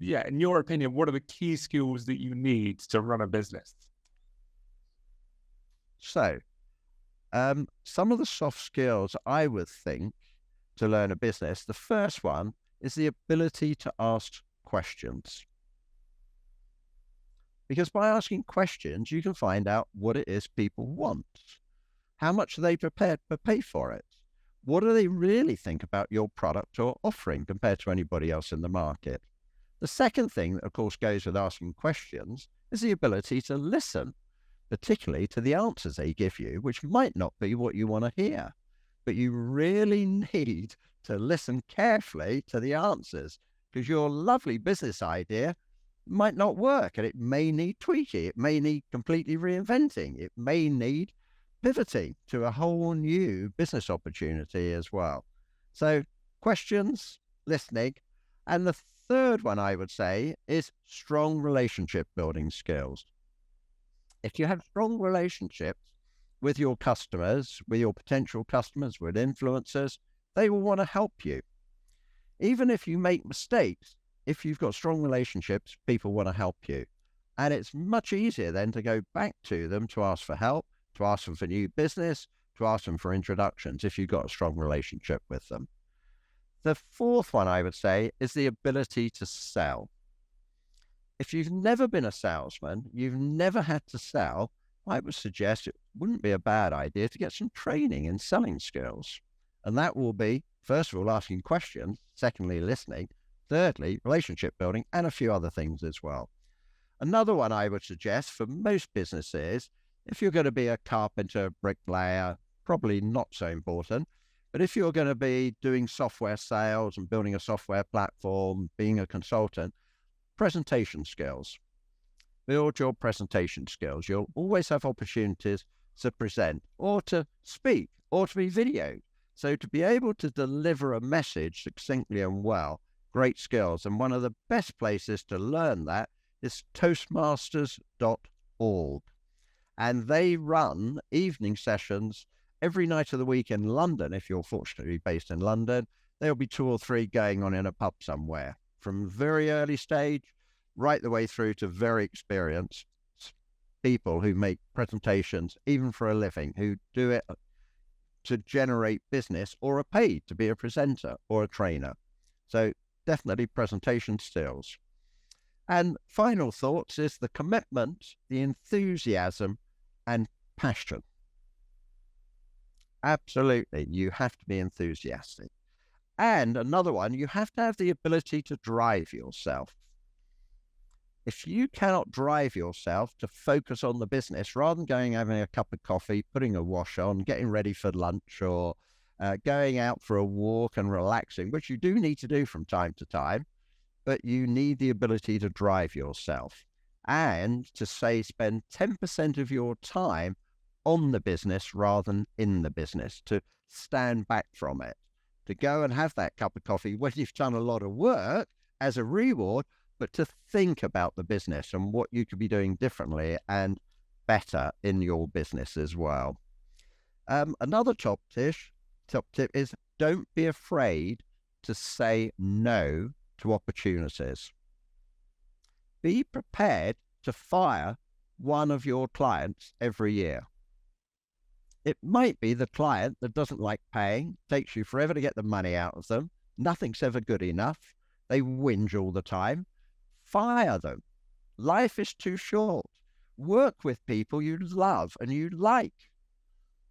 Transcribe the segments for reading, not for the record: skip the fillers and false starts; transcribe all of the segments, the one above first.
yeah, in your opinion, what are the key skills that you need to run a business? So, some of the soft skills I would think to learn a business, the first one is the ability to ask questions. Because by asking questions, you can find out what it is people want. How much are they prepared to pay for it? What do they really think about your product or offering compared to anybody else in the market? The second thing that, of course, goes with asking questions is the ability to listen, particularly to the answers they give you, which might not be what you want to hear. But you really need to listen carefully to the answers because your lovely business idea might not work and it may need tweaking. It may need completely reinventing. It may need pivoting to a whole new business opportunity as well. So questions, listening. And the third one I would say is strong relationship building skills. If you have strong relationships with your customers, with your potential customers, with influencers, they will want to help you. Even if you make mistakes, if you've got strong relationships, people want to help you. And it's much easier then to go back to them to ask for help, to ask them for new business, to ask them for introductions if you've got a strong relationship with them. The fourth one I would say is the ability to sell. If you've never been a salesman, you've never had to sell, I would suggest it wouldn't be a bad idea to get some training in selling skills. And that will be, first of all, asking questions, secondly, listening, thirdly, relationship building, and a few other things as well. Another one I would suggest for most businesses, if you're going to be a carpenter, bricklayer, probably not so important. But if you're going to be doing software sales and building a software platform, being a consultant, presentation skills. Build your presentation skills. You'll always have opportunities to present or to speak or to be videoed. So to be able to deliver a message succinctly and well, great skills. And one of the best places to learn that is toastmasters.org. And they run evening sessions every night of the week in London. If you're fortunately based in London, there'll be 2 or 3 going on in a pub somewhere, from very early stage right the way through to very experienced people who make presentations, even for a living, who do it to generate business or are paid to be a presenter or a trainer. So definitely presentation skills. And final thoughts is the commitment, the enthusiasm, and passion. Absolutely, you have to be enthusiastic. And another one, you have to have the ability to drive yourself. If you cannot drive yourself to focus on the business rather than going having a cup of coffee, putting a wash on, getting ready for lunch, or going out for a walk and relaxing, which you do need to do from time to time, but you need the ability to drive yourself and to say spend 10% of your time on the business rather than in the business, to stand back from it, to go and have that cup of coffee when you've done a lot of work as a reward, but to think about the business and what you could be doing differently and better in your business as well. Another top tip is don't be afraid to say no to opportunities. Be prepared to fire one of your clients every year. It might be the client that doesn't like paying, takes you forever to get the money out of them, nothing's ever good enough, they whinge all the time. Fire them. Life is too short. Work with people you love and you like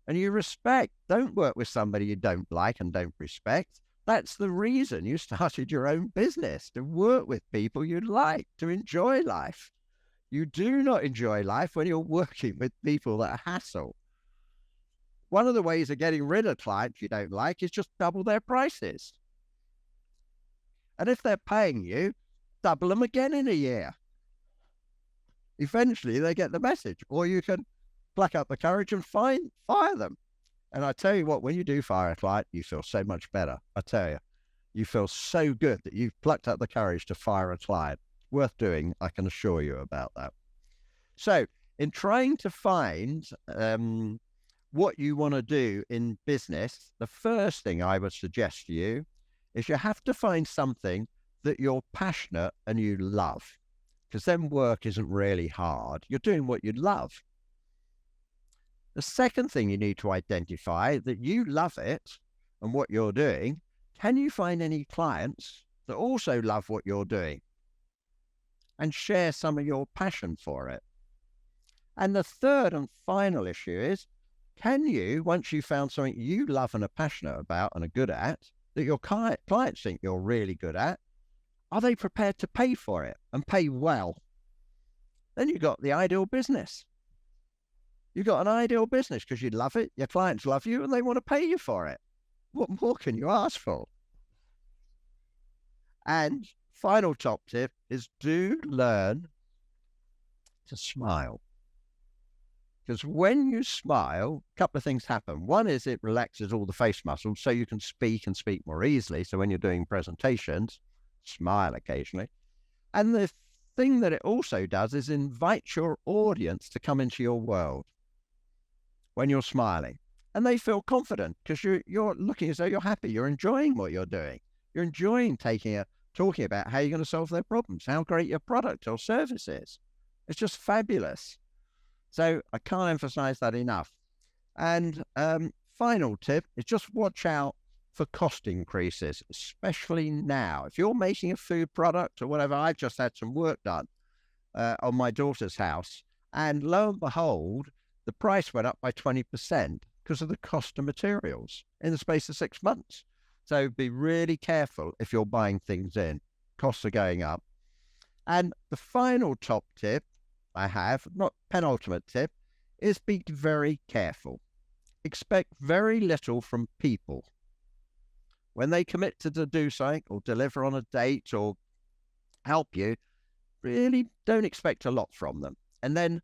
and you respect. Don't work with somebody you don't like and don't respect. That's the reason you started your own business, to work with people you like, to enjoy life. You do not enjoy life when you're working with people that are hassle. One of the ways of getting rid of clients you don't like is just double their prices. And if they're paying you, double them again in a year. Eventually they get the message, or you can pluck up the courage and fire them. And I tell you what, when you do fire a client, you feel so much better. I tell you, you feel so good that you've plucked up the courage to fire a client. Worth doing, I can assure you about that. So in trying to find what you want to do in business, the first thing I would suggest to you is you have to find something that you're passionate and you love, because then work isn't really hard. You're doing what you love. The second thing you need to identify that you love it and what you're doing. Can you find any clients that also love what you're doing and share some of your passion for it? And the third and final issue is, can you, once you've found something you love and are passionate about and are good at, that your clients think you're really good at, are they prepared to pay for it and pay well? Then you've got the ideal business. You've got an ideal business because you love it, your clients love you, and they want to pay you for it. What more can you ask for? And final top tip is, do learn to smile. Because when you smile, a couple of things happen. One is it relaxes all the face muscles so you can speak and speak more easily. So when you're doing presentations, smile occasionally. And the thing that it also does is invite your audience to come into your world when you're smiling. And they feel confident because you're looking as though you're happy. You're enjoying what you're doing. You're enjoying talking about how you're going to solve their problems, how great your product or service is. It's just fabulous. So I can't emphasize that enough. And final tip is just watch out for cost increases, especially now. If you're making a food product or whatever, I've just had some work done on my daughter's house, and lo and behold, the price went up by 20% because of the cost of materials in the space of 6 months. So be really careful if you're buying things in. Costs are going up. And the final top tip I have, not penultimate tip, is be very careful. Expect very little from people. When they commit to do something or deliver on a date or help you, really don't expect a lot from them. And then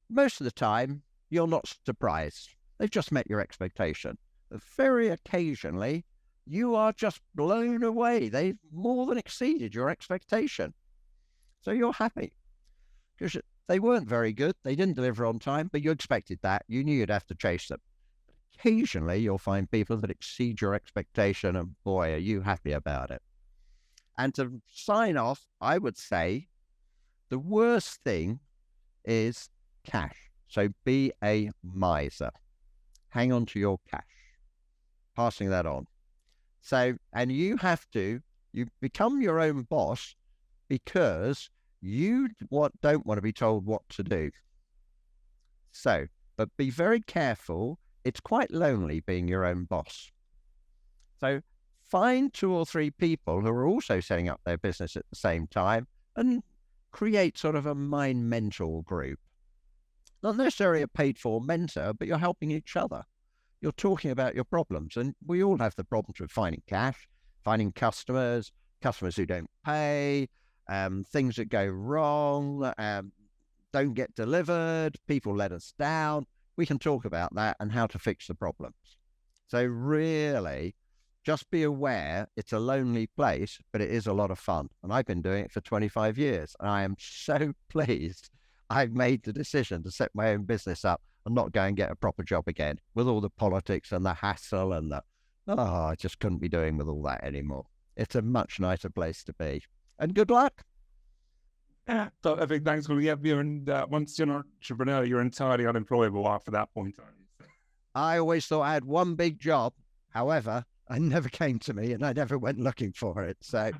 most of the time, you're not surprised. They've just met your expectation. Very occasionally, you are just blown away. They've more than exceeded your expectation. So you're happy. Because they weren't very good. They didn't deliver on time, but you expected that. You knew you'd have to chase them. Occasionally, you'll find people that exceed your expectation, and boy, are you happy about it. And to sign off, I would say the worst thing is cash. So be a miser. Hang on to your cash. Passing that on. So, and you become your own boss because you don't want to be told what to do. So, but be very careful. It's quite lonely being your own boss. So find 2 or 3 people who are also setting up their business at the same time and create sort of a mind mentor group. Not necessarily a paid for mentor, but you're helping each other. You're talking about your problems, and we all have the problems with finding cash, finding customers who don't pay, things that go wrong, don't get delivered, people let us down. We can talk about that and how to fix the problems. So really, just be aware it's a lonely place, but it is a lot of fun. And I've been doing it for 25 years. And I am so pleased I've made the decision to set my own business up and not go and get a proper job again with all the politics and the hassle and I just couldn't be doing with all that anymore. It's a much nicer place to be. And good luck. Yeah, so I think thanks for once you're an entrepreneur, you're entirely unemployable after that point, aren't you? I always thought I had one big job. However, it never came to me and I never went looking for it. So